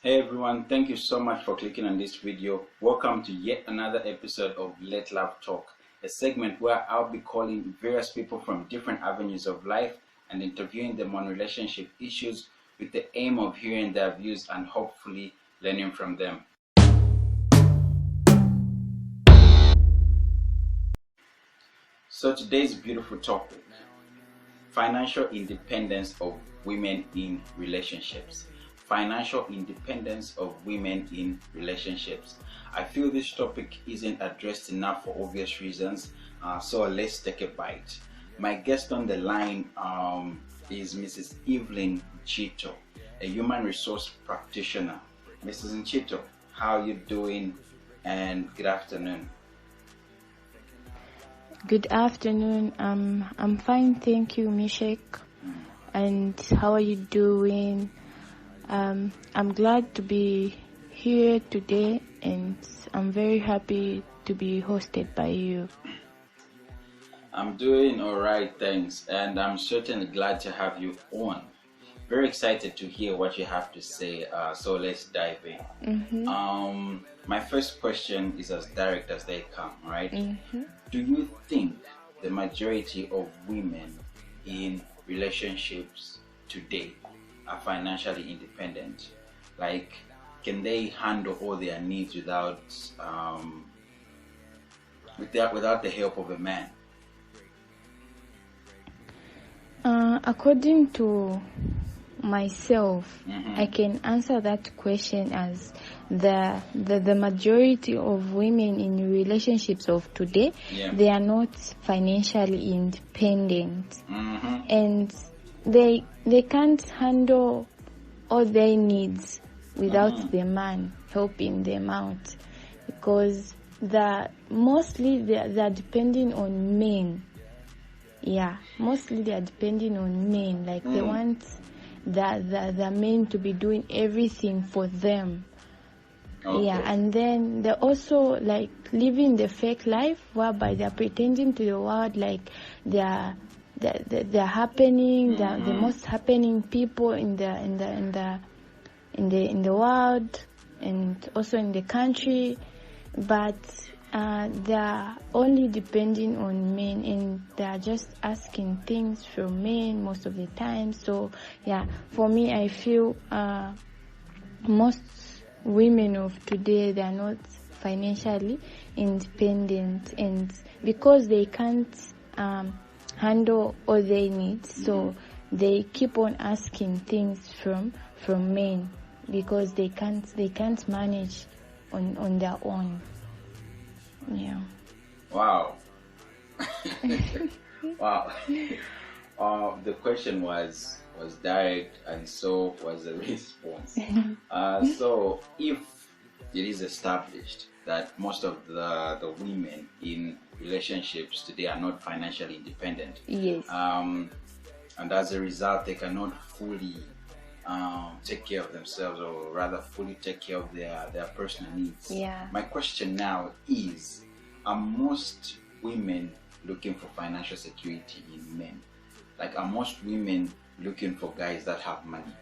Hey everyone, thank you so much for clicking on this video. Welcome to yet another episode of Let Love Talk, a segment where I'll be calling various people from different avenues of life and interviewing them on relationship issues with the aim of hearing their views and hopefully learning from them. So today's beautiful topic: financial independence of women in relationships. Financial independence of women in relationships. I feel this topic isn't addressed enough for obvious reasons, so let's take a bite. My guest on the line is Mrs. Evelyn Nchito, a human resource practitioner. Mrs. Nchito, how are you doing? And good afternoon. Good afternoon. I'm fine, thank you, Mishek. And how are you doing? I'm glad to be here today, and I'm very happy to be hosted by you. I'm doing all right, thanks, and I'm certainly glad to have you on. Very excited to hear what you have to say. So let's dive in. My first question is as direct as they come, right? Do you think the majority of women in relationships today are financially independent? Like, can they handle all their needs without the help of a man? According to myself, I can answer that question as the majority of women in relationships of today, they are not financially independent, and they can't handle all their needs without the man helping them out, because mostly they are depending on men. Mostly they are depending on men. Like they want the men to be doing everything for them. And then they're also like living the fake life whereby they're pretending to the world like they're happening, the most happening people in the world and also in the country, but they're only depending on men, and they're just asking things from men most of the time. So for me, I feel most women of today, they are not financially independent, and because they can't handle all their needs, so they keep on asking things from men, because they can't manage on their own. Wow. Wow. The question was direct, and so was the response. So if it is established that most of the women in relationships today are not financially independent, and as a result they cannot fully take care of themselves, or rather fully take care of their personal needs. My question now is, are most women looking for financial security in men? Like, are most women looking for guys that have money?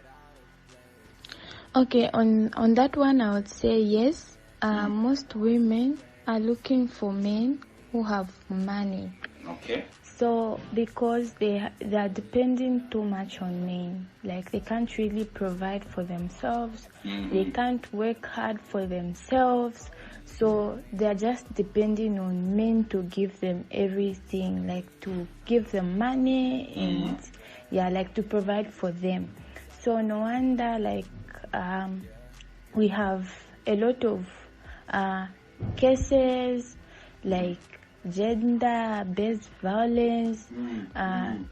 Okay, on that one I would say yes. Most women are looking for men who have money. Okay. So because they are depending too much on men, like they can't really provide for themselves, they can't work hard for themselves, so they're just depending on men to give them everything, like to give them money and like to provide for them. So no wonder like we have a lot of cases like gender-based violence.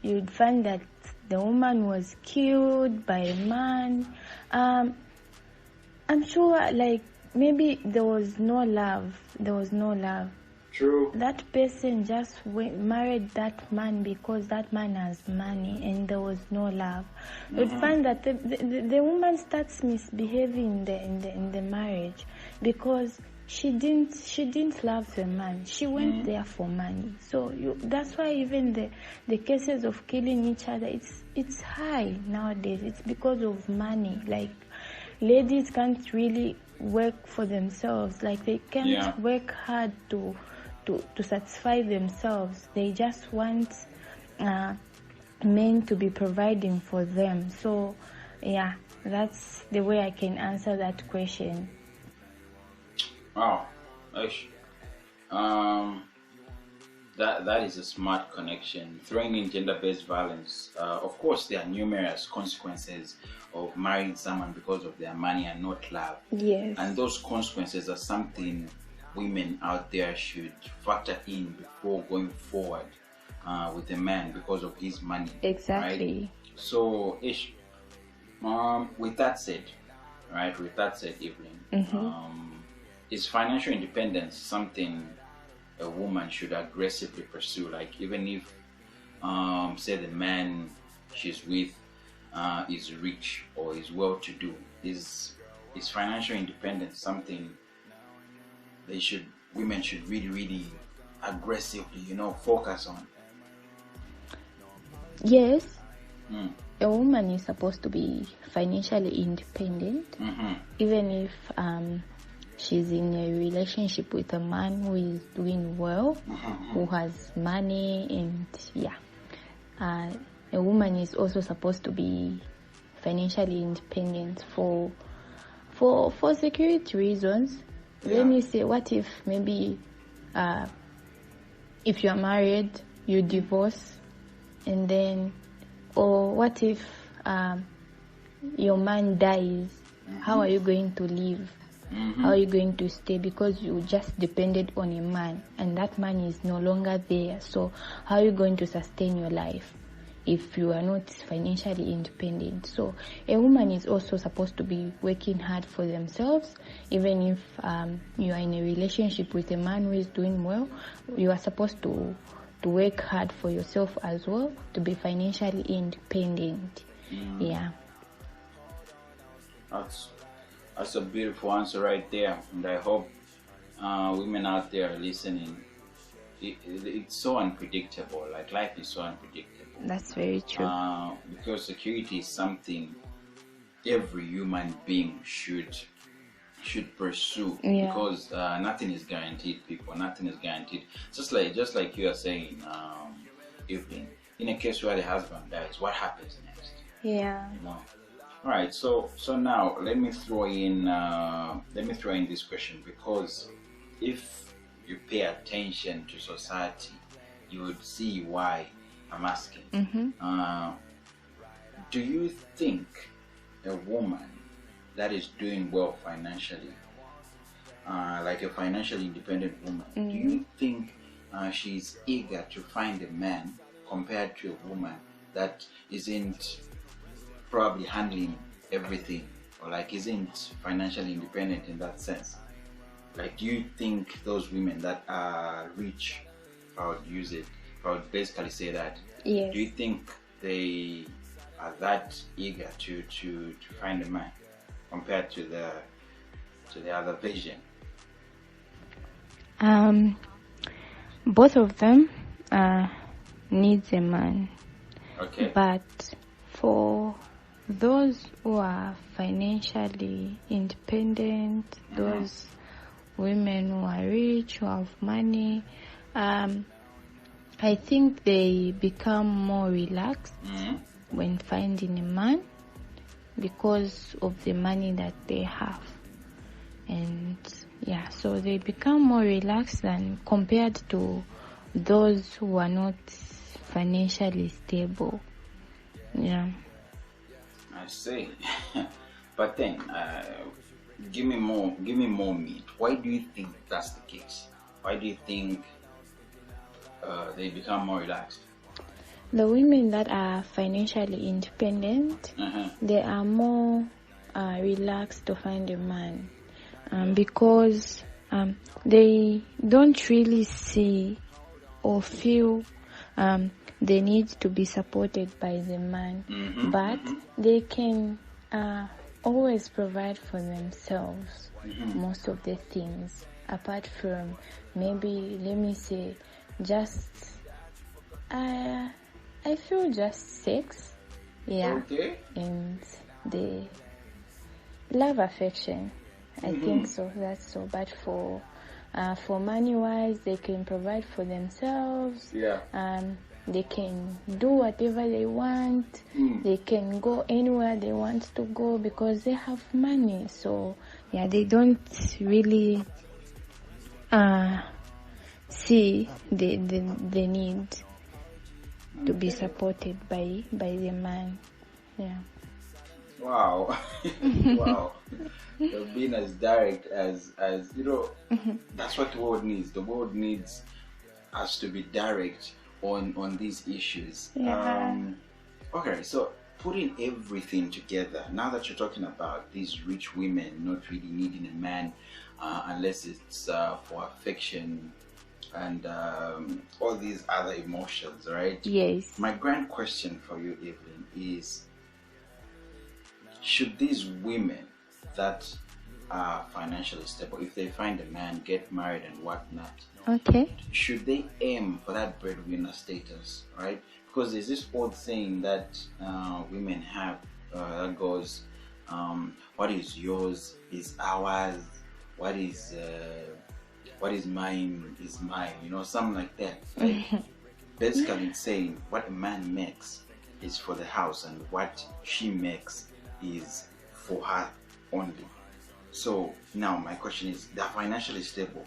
You'd find that the woman was killed by a man. I'm sure like maybe there was no love. True. That person just married that man because that man has money, and there was no love. You'd find that the woman starts misbehaving in the marriage because she didn't love the man. She went there for money. So that's why even the cases of killing each other, it's high nowadays. It's because of money. Like ladies can't really work for themselves. Like they can't work hard to satisfy themselves. They just want men to be providing for them. So yeah, that's the way I can answer that question. Wow, that is a smart connection. Throwing in gender-based violence, of course, there are numerous consequences of marrying someone because of their money and not love. Yes. And those consequences are something women out there should factor in before going forward with a man because of his money. Exactly. Right? So, with that said, Evelyn, is financial independence something a woman should aggressively pursue? Like, even if, say, the man she's with is rich or is well-to-do, is financial independence something women should really aggressively, focus on? Yes. A woman is supposed to be financially independent, even if she's in a relationship with a man who is doing well, who has money, and a woman is also supposed to be financially independent for security reasons. Let me say, what if maybe if you are married, you divorce, and then, or what if your man dies? How are you going to live? How are you going to stay? Because you just depended on a man, and that man is no longer there. So how are you going to sustain your life if you are not financially independent? So a woman is also supposed to be working hard for themselves. Even if you are in a relationship with a man who is doing well, you are supposed to work hard for yourself as well, to be financially independent. Yeah. That's a beautiful answer right there, and I hope women out there are listening. It's so unpredictable. Like, life is so unpredictable. That's very true. Because security is something every human being should pursue. Because nothing is guaranteed, people. Nothing is guaranteed. Just like you are saying, Evelyn. In a case where the husband dies, what happens next? Yeah. All right, so now let me throw in this question, because if you pay attention to society, you would see why I'm asking. Do you think a woman that is doing well financially, like a financially independent woman, do you think she's eager to find a man compared to a woman that isn't probably handling everything, or like isn't financially independent in that sense? Like, do you think those women that are rich, if I would basically say that, yes, do you think they are that eager to find a man compared to the other version? Both of them needs a man. Okay. But for those who are financially independent, those women who are rich, who have money, I think they become more relaxed when finding a man because of the money that they have. And so they become more relaxed than compared to those who are not financially stable. Yeah. I see. But then, give me more meat. Why do you think that's the case? Why do you think they become more relaxed? The women that are financially independent, they are more relaxed to find a man, because they don't really see or feel they need to be supported by the man, but they can always provide for themselves most of the things, apart from maybe, let me say, just I feel just sex, Okay. and love, affection. I think so. That's so. But for money-wise, they can provide for themselves. Yeah. They can do whatever they want. They can go anywhere they want to go because they have money. So yeah, they don't really see the need to be supported by the man. Yeah. Wow. Wow. So being as direct as you know, that's what the world needs. The world needs us to be direct on these issues. Yeah. Okay, so putting everything together, now that you're talking about these rich women not really needing a man unless it's for affection and all these other emotions, right? Yes. My grand question for you, Evelyn, is should these women that are financially stable, if they find a man, get married and whatnot, Okay. should they aim for that breadwinner status, right? Because there's this old saying that women have that goes, what is yours is ours, what is mine is mine, you know, something like that. Like, basically it's saying what a man makes is for the house and what she makes is for her only. So now my question is, they're financially stable.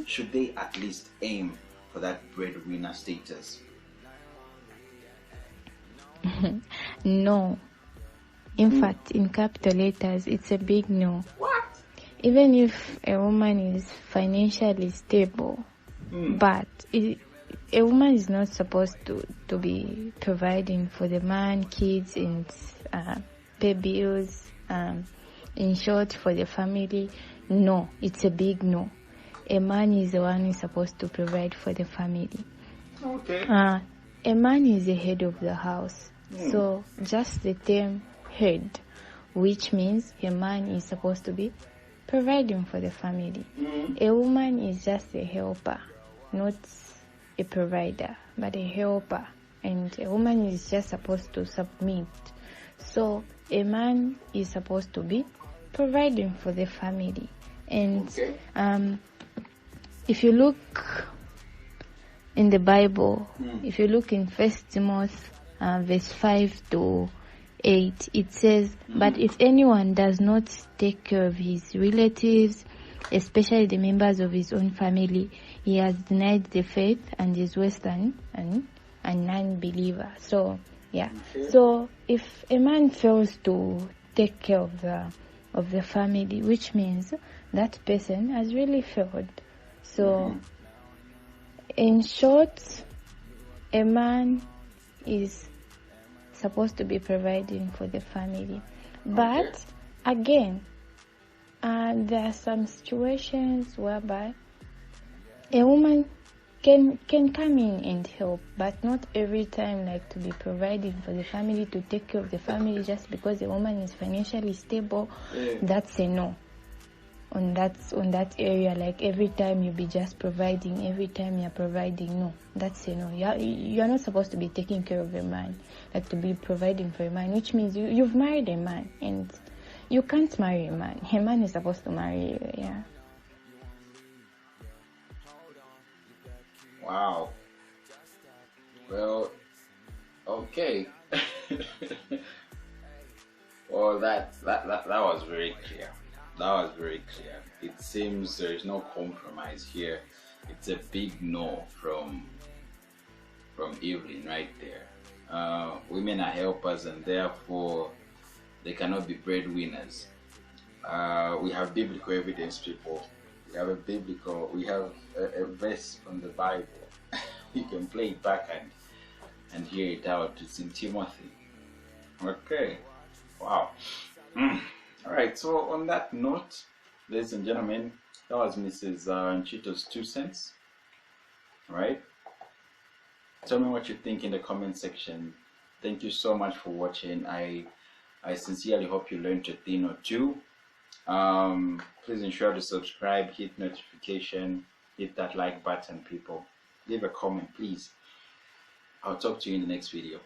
Should they at least aim for that breadwinner status? No. In fact, in capital letters, it's a big no. What? Even if a woman is financially stable, but a woman is not supposed to be providing for the man, kids, and pay bills, in short, for the family. No, it's a big no. A man is the one who's supposed to provide for the family. Okay. A man is the head of the house. So just the term head, which means a man is supposed to be providing for the family. A woman is just a helper, not a provider, but a helper. And a woman is just supposed to submit. So a man is supposed to be providing for the family. And if you look in the Bible, if you look in 1 Timothy verse 5 to 8, it says, but if anyone does not take care of his relatives, especially the members of his own family, he has denied the faith and is worse than an non-believer. So yeah. So if a man fails to take care of the family, which means that person has really failed. So in short, a man is supposed to be providing for the family. But again, there are some situations whereby a woman can come in and help, but not every time, like to be providing for the family, to take care of the family just because a woman is financially stable. That's a no. On that area, like every time you be just providing, every time you're providing, no, that's a no. You're not supposed to be taking care of a man, like to be providing for a man, which means you've married a man, and you can't marry a man. A man is supposed to marry you. Yeah. Wow. Well, okay. Well, that was very clear. That was very clear. It seems there is no compromise here. It's a big no from Evelyn right there. Women are helpers, and therefore they cannot be breadwinners. We have biblical evidence, people. We have a verse from the Bible. You can play it back and hear it out. It's in Timothy. Okay. Wow. All right. So on that note, ladies and gentlemen, that was Mrs. Nchito's 2 cents. All right. Tell me what you think in the comment section. Thank you so much for watching. I sincerely hope you learned a thing or two. Please ensure to subscribe, hit notification, hit that like button, people. Leave a comment, please. I'll talk to you in the next video.